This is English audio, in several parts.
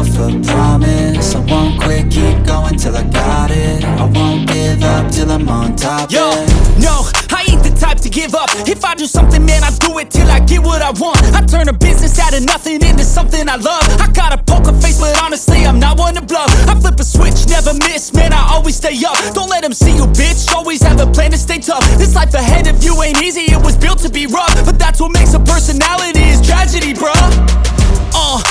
myself a promise. I won't quit, keep going till I got it. I won't give up till I'm on top. Yo, no, I ain't the type to give up. If I do something, man, I do it till I get what I want. I turn a business out of nothing into something I love. I got a poker face, but honestly, I'm not one to bluff. I flip a switch, never miss, man, I always stay up. Don't let them see you, bitch, always have a plan to stay tough. This life ahead of you ain't easy, it was built to be rough. But that's what makes a personality, is tragedy, bruh.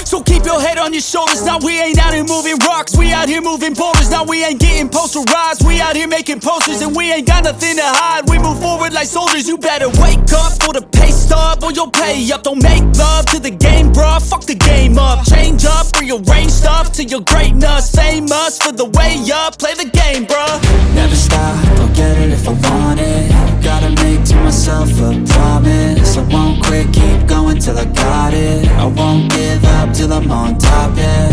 So keep your head on your shoulders. Now we ain't out here moving rocks, we out here moving boulders. Now we ain't getting posterized, we out here making posters. And we ain't got nothing to hide, we move forward like soldiers. You better wake up for the pay stub, or you'll pay up. Don't make love to the game, bruh, fuck the game up. Change up, rearrange stuff to your greatness. Famous for the way up, play the game, bruh. Never stop, I'll get it if I want it. Gotta make to myself a promise. I won't quit, keep going till I got it. I won't give up till I'm on top, yeah.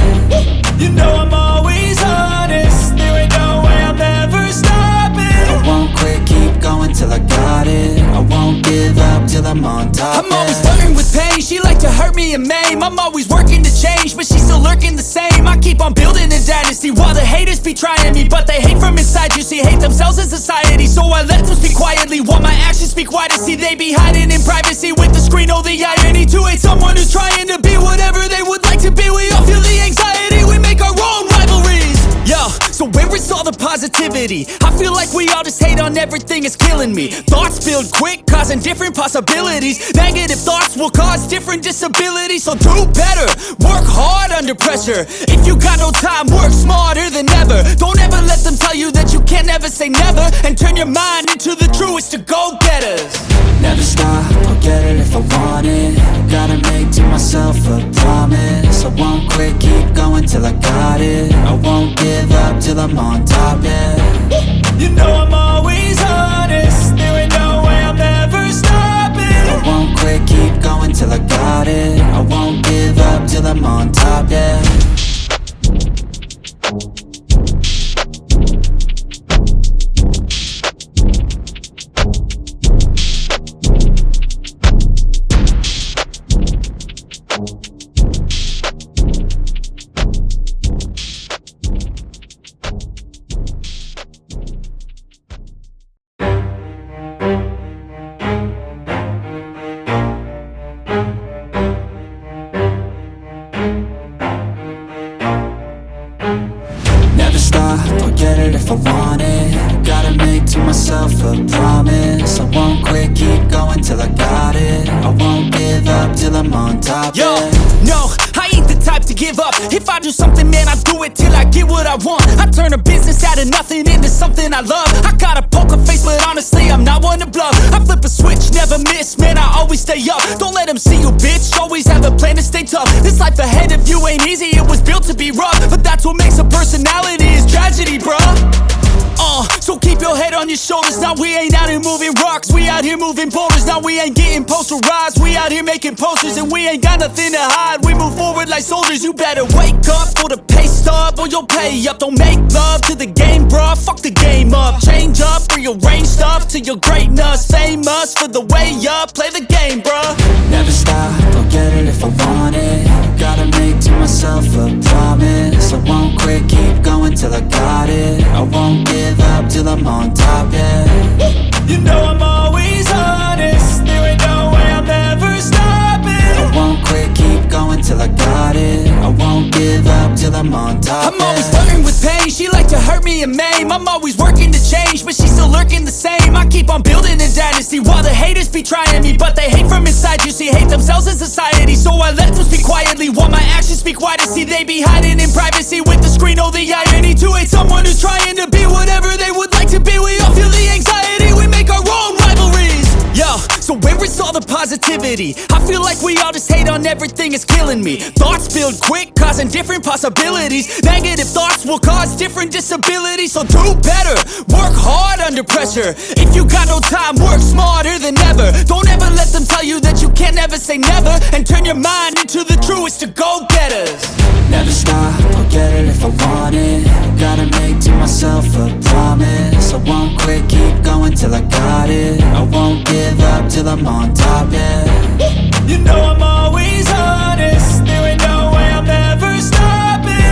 You know I'm always honest, there ain't no way I'm ever stopping. I won't quit, keep going till I got it. I won't give up till I'm on top, I'm always flirting with pain, she like to hurt me and maim. I'm always working to change, but she's still lurking the same. I keep on building a dynasty while the haters be trying me. But they hate from inside, you see, hate themselves in society. So I let them speak quietly while my actions speak wider. See, they be hiding in privacy with the screen, oh the irony. To hate someone who's trying to be whatever they would like to be. We all feel the anxiety, we make our own rivalries. Yo, so where is all the positivity? I feel like we all just hate on everything, it's killing me. Thoughts build quick, causing different possibilities. Negative thoughts will cause different disabilities. So do better, work hard under pressure. If you got no time, work smarter than ever. Don't ever let them tell you that you can't never say never. And turn your mind into the truest of go-getters. Never stop, I'll get it if I want it. Gotta make to myself a promise. I won't quit, keep going till I got it. I won't give up till I'm on top, yeah. You know I'm always honest, there ain't no way I'm ever stopping. I won't quit, keep going till I got it. I won't give up till I'm on top, yeah. I'll get it if I want it. Gotta make to myself a promise. I won't quit, keep going till I got it. I won't give up till I'm on top, Yo, yeah. no, I ain't the type to give up. If I do something, man, I do it till I get what I want. I turn a business out of nothing into something I love. I got a poker face, but honestly, I'm not one to bluff. I flip a switch, never miss, man, I always stay up. Don't let them see you, bitch, always have a plan to stay tough. This life ahead of you ain't easy, it was built to be rough. But that's what makes a personality, is tragedy, bruh. So keep your head on your shoulders. Now we ain't out here moving rocks, we out here moving boulders. Now we ain't getting posterized, we out here making posters. And we ain't got nothing to hide, we move forward like soldiers. You better wake up for the pay stub, or you'll pay up. Don't make love to the game, bruh, fuck the game up. Change up, rearrange stuff to your greatness. Famous for the way up, play the game, bruh. Never stop, I'll get it if I want it. Gotta make to myself a promise. I won't quit, keep going till I got it. I won't give up till I'm on top, yeah. You know I'm always honest, there ain't no way I'm ever stopping. I won't quit, keep going till I got it. I won't give up till I'm on top, I'm always flirting with pain, she like to hurt me and maim. I'm always working to change, but she's still lurking the same. I keep on building a dynasty while the haters be trying me. But they hate from inside, you see, hate themselves in society. So I let them speak quietly while my actions speak wider. See, they be hiding in privacy with the screen, oh the irony. To hate someone who's trying to be whatever they would like to be. We all feel the anxiety, we make our own rivalries. Yo, so where is all the positivity? I feel like we all just hate on everything, it's killing me. Thoughts build quick, causing different possibilities. Negative thoughts will cause different disabilities. So do better, work hard under pressure. If you got no time, work smarter than ever. Don't ever let them tell you that you can't never say never. And turn your mind into the truest of go-getters. Never stop, I'll get it if I want it. Gotta make to myself a promise. I won't quit, keep going till I got it. I won't give up till I'm on top, yeah. You know I'm always honest, there ain't no way I'm ever stopping.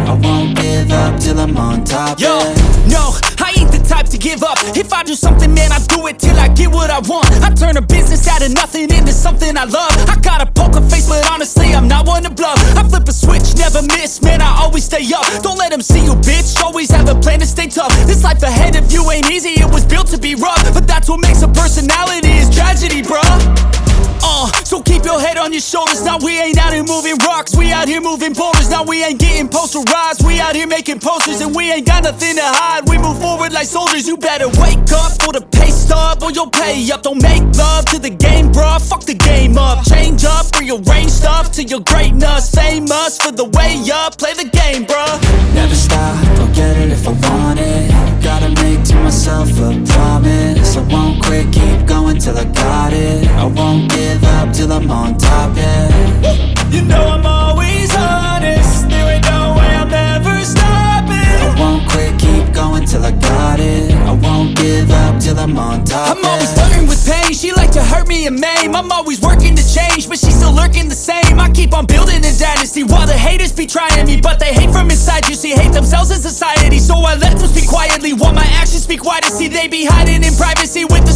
I won't give up till I'm on top, Yo, yeah. no, I ain't the type to give up. If I do something, man, I do it till I get what I want. I turn a business out of nothing into something I love. I got a poker face, but honestly, I'm not one to bluff. I flip a switch, never miss, man, I always stay up. Don't let them see you, bitch, always have a plan to stay tough. This life ahead of you ain't easy, it was built to be rough. But that's what makes a personality, is tragedy, bruh. So keep your head on your shoulders. Now we ain't out here moving rocks, we out here moving boulders. Now we ain't getting posterized, we out here making posters. And we ain't got nothing to hide, we move forward like soldiers. You better wake up for the pay stub, or you'll pay up. Don't make love to the game, bruh, fuck the game up. Change up, rearrange stuff to your greatness. Famous for the way up, play the game, bruh. Never stop, I'll get it if I want it. Gotta make to myself a promise. I won't quit, keep going till I got it. I won't give up till I'm on top, yeah. You know I'm always honest, there ain't no way I'm ever stopping. I won't quit, keep going till I got it. I won't give up till I'm on top, I'm always flirting with pain, she like to hurt me and maim. I'm always working to change, but she's still lurking the same. I keep on building a dynasty while the haters be trying me. But they hate from inside, you see, hate themselves in society. So I let them speak quietly while my actions speak wider. See, they be hiding in privacy with the